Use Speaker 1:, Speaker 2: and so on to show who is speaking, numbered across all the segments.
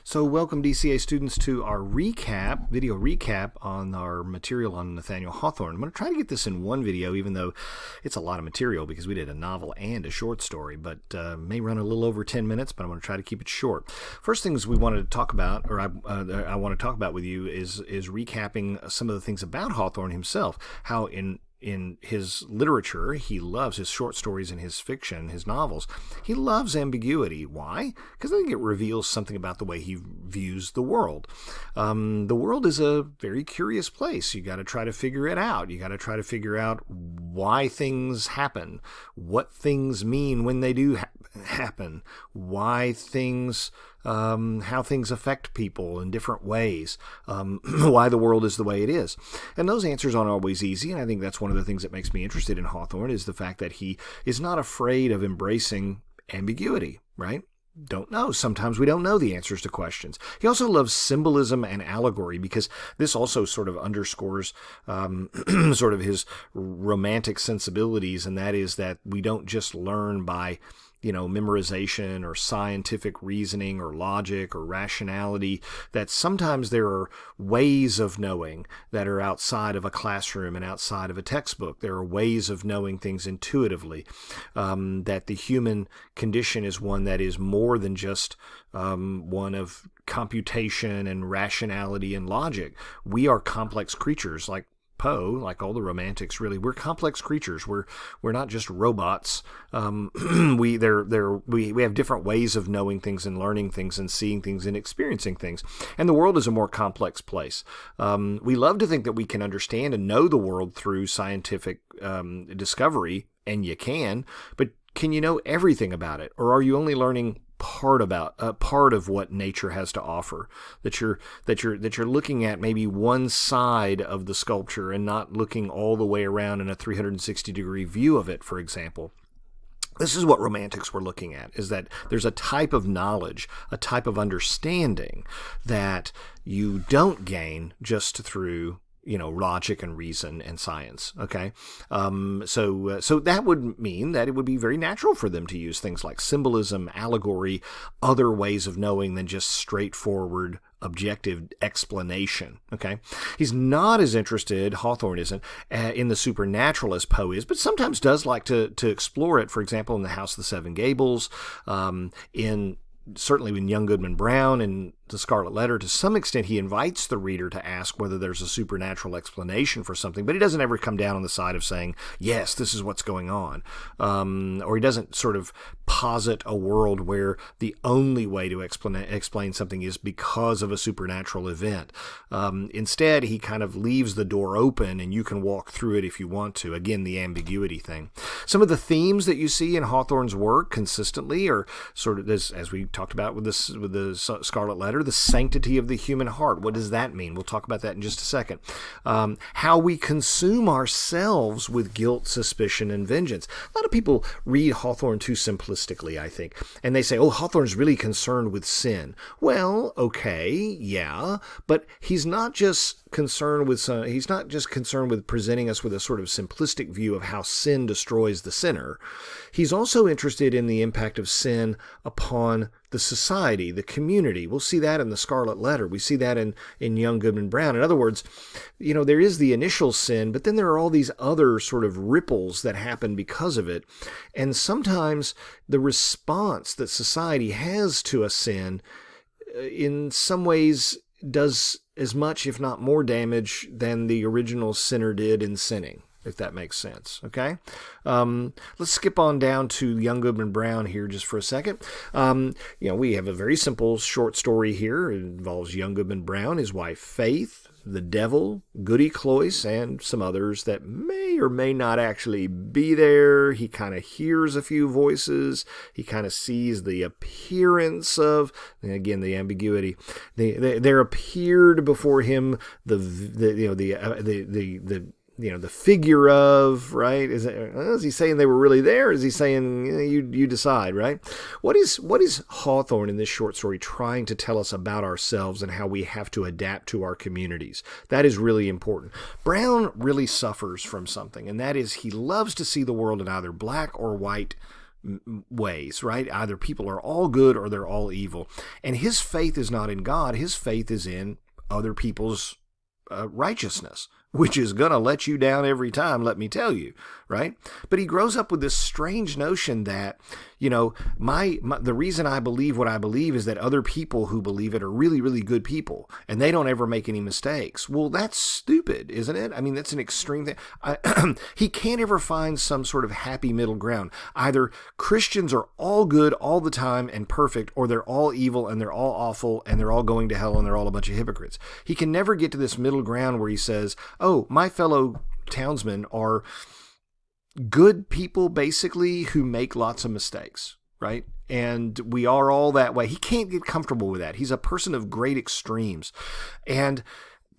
Speaker 1: So welcome DCA students to our video recap on our material on Nathaniel Hawthorne. I'm going to try to get this in one video, even though it's a lot of material because we did a novel and a short story, but may run a little over 10 minutes, but I'm going to try to keep it short. First things we wanted to talk about, or I want to talk about with you is recapping some of the things about Hawthorne himself, how in his literature, he loves his short stories and his fiction, his novels. He loves ambiguity. Why? Because I think it reveals something about the way he views the world. The world is a very curious place. You got to try to figure it out. You got to try to figure out why things happen, what things mean when they do happen, why things how things affect people in different ways, why the world is the way it is. And those answers aren't always easy, and I think that's one of the things that makes me interested in Hawthorne is the fact that he is not afraid of embracing ambiguity, right? Don't know. Sometimes we don't know the answers to questions. He also loves symbolism and allegory because this also sort of underscores sort of his romantic sensibilities, and that is that we don't just learn by memorization or scientific reasoning or logic or rationality, that sometimes there are ways of knowing that are outside of a classroom and outside of a textbook. There are ways of knowing things intuitively, that the human condition is one that is more than just one of computation and rationality and logic. We are complex creatures like Poe, like all the romantics, really. We're complex creatures. We're not just robots. We have different ways of knowing things and learning things and seeing things and experiencing things. And the world is a more complex place. We love to think that we can understand and know the world through scientific discovery, and you can. But can you know everything about it, or are you only learning part of what nature has to offer? That you're looking at maybe one side of the sculpture and not looking all the way around in a 360-degree view of it, for example. This is what romantics were looking at, is that there's a type of knowledge, a type of understanding that you don't gain just through logic and reason and science. Okay. So that would mean that it would be very natural for them to use things like symbolism, allegory, other ways of knowing than just straightforward objective explanation. Okay. He's not as interested, Hawthorne isn't, in the supernatural as Poe is, but sometimes does like to explore it. For example, in The House of the Seven Gables, certainly in Young Goodman Brown and The Scarlet Letter, to some extent, he invites the reader to ask whether there's a supernatural explanation for something, but he doesn't ever come down on the side of saying, yes, this is what's going on. Or he doesn't sort of posit a world where the only way to explain something is because of a supernatural event. Instead, he kind of leaves the door open and you can walk through it if you want to. Again, the ambiguity thing. Some of the themes that you see in Hawthorne's work consistently are sort of this, as we talked about with the Scarlet Letter, the sanctity of the human heart. What does that mean? We'll talk about that in just a second. How we consume ourselves with guilt, suspicion, and vengeance. A lot of people read Hawthorne too simplistically, I think, and they say, oh, Hawthorne's really concerned with sin. Well, okay, yeah, but he's not just concerned with presenting us with a sort of simplistic view of how sin destroys the sinner. He's also interested in the impact of sin upon the society, the community. We'll see that in The Scarlet Letter. We see that in Young Goodman Brown. In other words, there is the initial sin, but then there are all these other sort of ripples that happen because of it. And sometimes the response that society has to a sin in some ways does as much, if not more, damage than the original sinner did in sinning, if that makes sense. Okay? Let's skip on down to Young Goodman Brown here just for a second. We have a very simple short story here. It involves Young Goodman Brown, his wife Faith, the devil, Goody Cloyce, and some others that may or may not actually be there. He kind of hears a few voices. He kind of sees the appearance of, and again, the ambiguity. There appeared before him the figure of, right? Is he saying they were really there? Is he saying, you decide, right? What is Hawthorne in this short story trying to tell us about ourselves and how we have to adapt to our communities? That is really important. Brown really suffers from something, and that is he loves to see the world in either black or white ways, right? Either people are all good or they're all evil. And his faith is not in God. His faith is in other people's righteousness, which is going to let you down every time, let me tell you, right? But he grows up with this strange notion that, you know, the reason I believe what I believe is that other people who believe it are really, really good people, and they don't ever make any mistakes. Well, that's stupid, isn't it? I mean, that's an extreme thing. He can't ever find some sort of happy middle ground. Either Christians are all good all the time and perfect, or they're all evil and they're all awful and they're all going to hell and they're all a bunch of hypocrites. He can never get to this middle ground where he says, oh, my fellow townsmen are good people, basically, who make lots of mistakes, right? And we are all that way. He can't get comfortable with that. He's a person of great extremes. And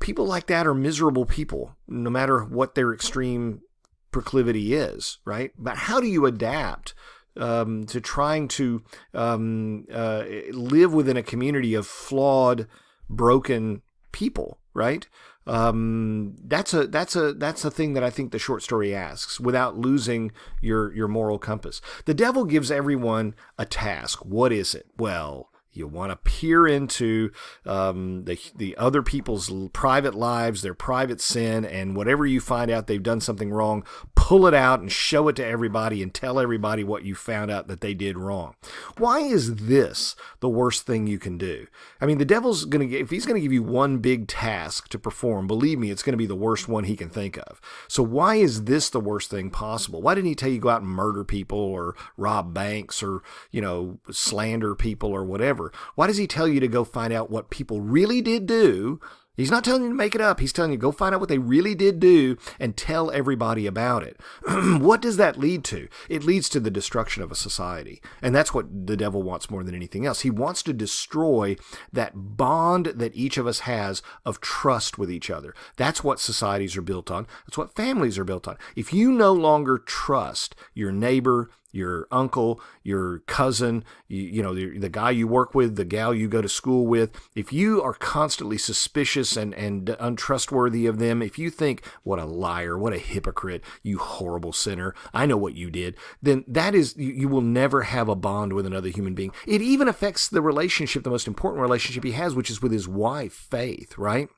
Speaker 1: people like that are miserable people, no matter what their extreme proclivity is, right? But how do you adapt to trying to live within a community of flawed, broken people, right? That's a thing that I think the short story asks without losing your moral compass. The devil gives everyone a task. What is it? Well, you want to peer into the other people's private lives, their private sin, and whatever you find out they've done something wrong, pull it out and show it to everybody and tell everybody what you found out that they did wrong. Why is this the worst thing you can do? I mean, the devil's going to, if he's going to give you one big task to perform, believe me, it's going to be the worst one he can think of. So why is this the worst thing possible? Why didn't he tell you go out and murder people or rob banks or, you know, slander people or whatever? Why does he tell you to go find out what people really did do? He's not telling you to make it up. He's telling you go find out what they really did do and tell everybody about it. What does that lead to? It leads to the destruction of a society. And that's what the devil wants more than anything else. He wants to destroy that bond that each of us has of trust with each other. That's what societies are built on. That's what families are built on. If you no longer trust your neighbor, your uncle, your cousin, you know, the guy you work with, the gal you go to school with, if you are constantly suspicious and untrustworthy of them, if you think, what a liar, what a hypocrite, you horrible sinner, I know what you did, then that is, you will never have a bond with another human being. It even affects the relationship, the most important relationship he has, which is with his wife, Faith, right?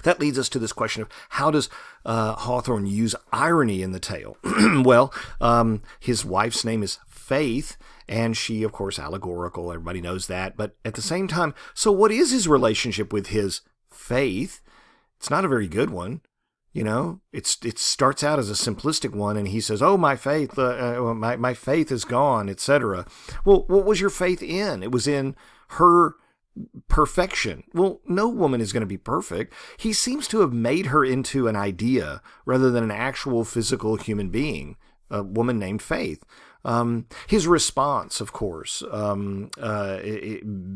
Speaker 1: That leads us to this question of how does Hawthorne use irony in the tale? Well, his wife's name is Faith, and she, of course, allegorical. Everybody knows that. But at the same time, so what is his relationship with his faith? It's not a very good one. You know, it starts out as a simplistic one, and he says, "Oh, my faith, my faith is gone," etc. Well, what was your faith in? It was in her perfection. Well, no woman is going to be perfect. He seems to have made her into an idea rather than an actual physical human being, a woman named Faith. His response, of course,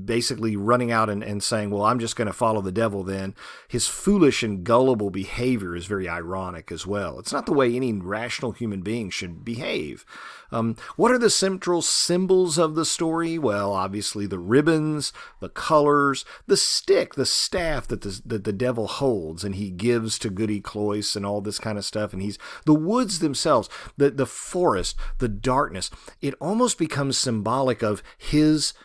Speaker 1: basically running out and saying, well, I'm just going to follow the devil then. His foolish and gullible behavior is very ironic as well. It's not the way any rational human being should behave. What are the central symbols of the story? Well, obviously the ribbons, the colors, the stick, the staff that the devil holds and he gives to Goody Cloyce and all this kind of stuff. And the woods themselves, the forest, the darkness. It almost becomes symbolic of his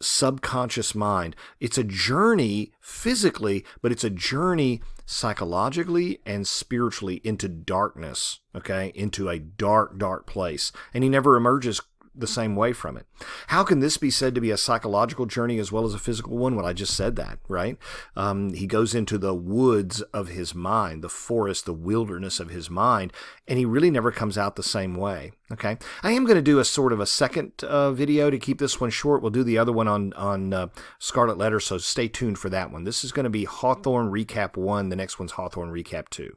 Speaker 1: subconscious mind. It's a journey physically, but it's a journey psychologically and spiritually into darkness, okay, into a dark, dark place. And he never emerges the same way from it. How can this be said to be a psychological journey as well as a physical one? Well, I just said that, right? He goes into the woods of his mind, the forest, the wilderness of his mind, and he really never comes out the same way, okay? I am going to do a sort of a second video to keep this one short. We'll do the other one on Scarlet Letter, so stay tuned for that one. This is going to be Hawthorne Recap 1. The next one's Hawthorne Recap 2.